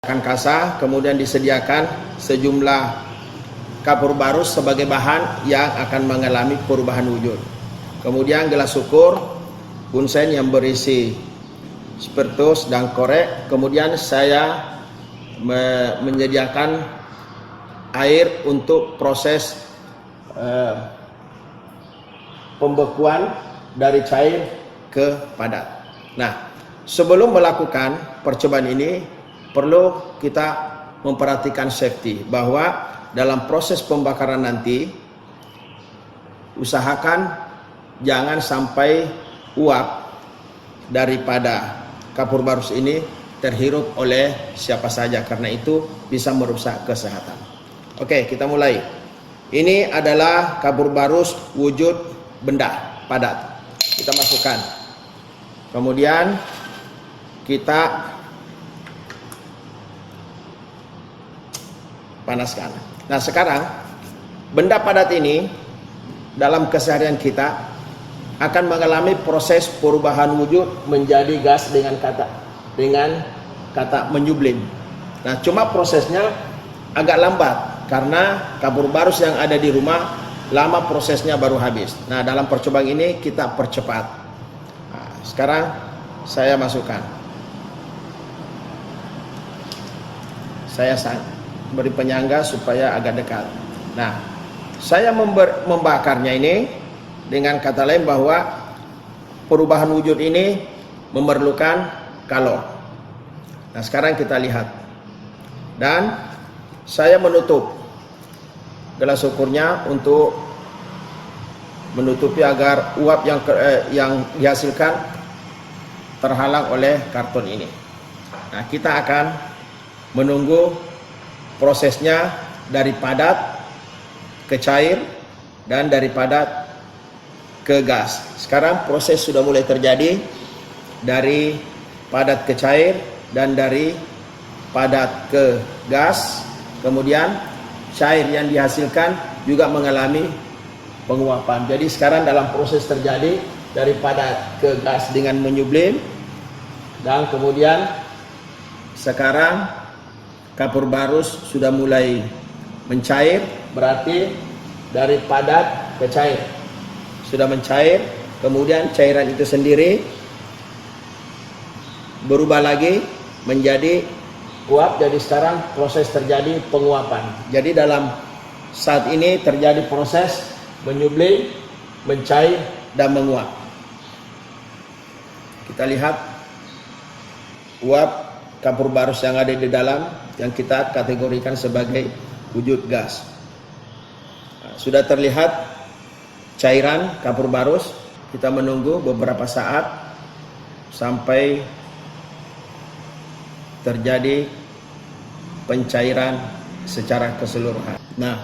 kasa, kemudian disediakan sejumlah kapur barus sebagai bahan yang akan mengalami perubahan wujud. Kemudian gelas ukur bunsen yang berisi spiritus dan korek. Kemudian saya menyediakan air untuk proses pembekuan dari cair ke padat. Nah, sebelum melakukan percobaan ini perlu kita memperhatikan safety, bahwa dalam proses pembakaran nanti usahakan jangan sampai uap daripada kapur barus ini terhirup oleh siapa saja, karena itu bisa merusak kesehatan. Oke, kita mulai. Ini adalah kapur barus wujud benda padat. Kita masukkan. Kemudian kita panaskan. Nah, sekarang benda padat ini dalam keseharian kita akan mengalami proses perubahan wujud menjadi gas dengan kata menyublim. Nah, cuma prosesnya agak lambat karena kapur barus yang ada di rumah lama prosesnya baru habis. Nah, dalam percobaan ini kita percepat. Nah, sekarang saya masukkan. Saya beri penyangga supaya agak dekat. Nah, saya membakarnya ini dengan kata lain bahwa perubahan wujud ini memerlukan kalor. Nah, sekarang kita lihat. Dan saya menutup gelas ukurnya untuk menutupi agar uap yang dihasilkan terhalang oleh karton ini. Nah, kita akan menunggu prosesnya dari padat ke cair dan dari padat ke gas. Sekarang proses sudah mulai terjadi dari padat ke cair dan dari padat ke gas. Kemudian cair yang dihasilkan juga mengalami penguapan. Jadi sekarang dalam proses terjadi dari padat ke gas dengan menyublim, dan kemudian sekarang kapur barus sudah mulai mencair, berarti dari padat ke cair. Sudah mencair, kemudian cairan itu sendiri berubah lagi menjadi uap. Jadi sekarang proses terjadi penguapan. Jadi dalam saat ini terjadi proses menyublim, mencair, dan menguap. Kita lihat uap kapur barus yang ada di dalam yang kita kategorikan sebagai wujud gas. Nah, sudah terlihat cairan kapur barus. Kita menunggu beberapa saat sampai terjadi pencairan secara keseluruhan. Nah,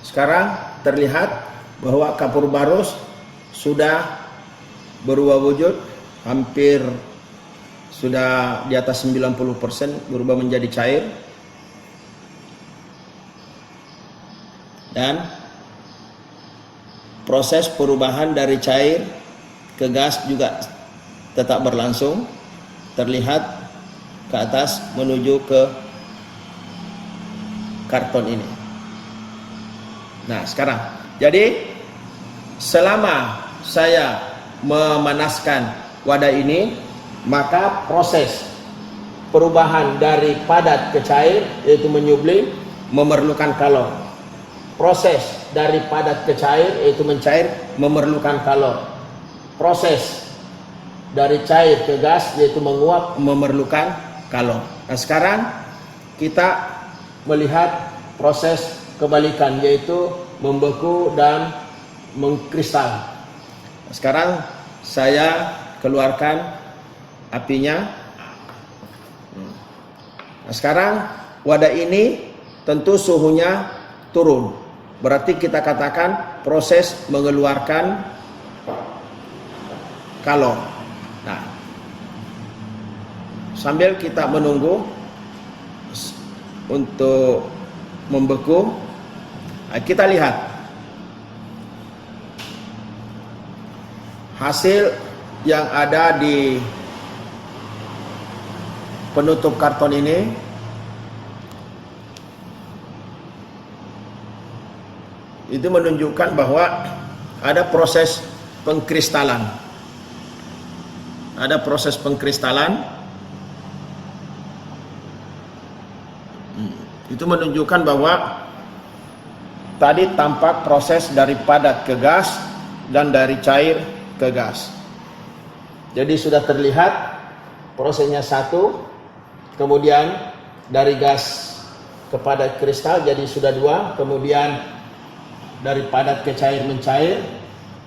sekarang terlihat bahwa kapur barus sudah berubah wujud, hampir sudah di atas 90% berubah menjadi cair, dan proses perubahan dari cair ke gas juga tetap berlangsung. Terlihat ke atas menuju ke karton ini. Nah, sekarang jadi selama saya memanaskan wadah ini, maka proses perubahan dari padat ke cair, yaitu menyublim, memerlukan kalor. Proses dari padat ke cair, yaitu mencair, memerlukan kalor. Proses dari cair ke gas, yaitu menguap, memerlukan kalor. Nah, sekarang kita melihat proses kebalikan, yaitu membeku dan mengkristal. Nah, sekarang saya keluarkan apinya. Nah, sekarang wadah ini tentu suhunya turun. Berarti kita katakan proses mengeluarkan kalor. Nah, sambil kita menunggu untuk membeku, kita lihat hasil yang ada di penutup karton ini itu menunjukkan bahwa ada proses pengkristalan. Ada proses pengkristalan. Itu menunjukkan bahwa tadi tampak proses dari padat ke gas dan dari cair ke gas. Jadi sudah terlihat prosesnya satu, kemudian dari gas ke padat kristal jadi sudah dua, kemudian dari padat ke cair mencair,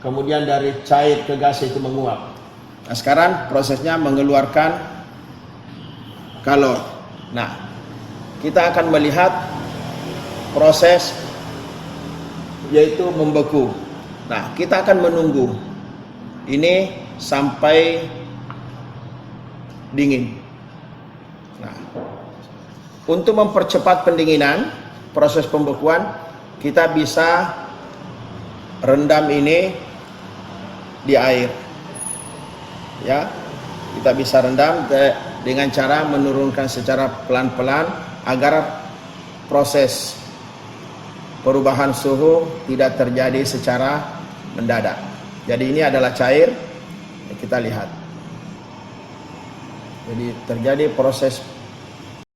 kemudian dari cair ke gas itu menguap. Nah, sekarang prosesnya mengeluarkan kalor. Nah, kita akan melihat proses yaitu membeku. Nah, kita akan menunggu ini sampai dingin. Nah, untuk mempercepat pendinginan, proses pembekuan, kita bisa rendam ini di air. Ya, kita bisa rendam dengan cara menurunkan secara pelan-pelan agar proses perubahan suhu tidak terjadi secara mendadak. Jadi ini adalah cair, kita lihat. Jadi terjadi proses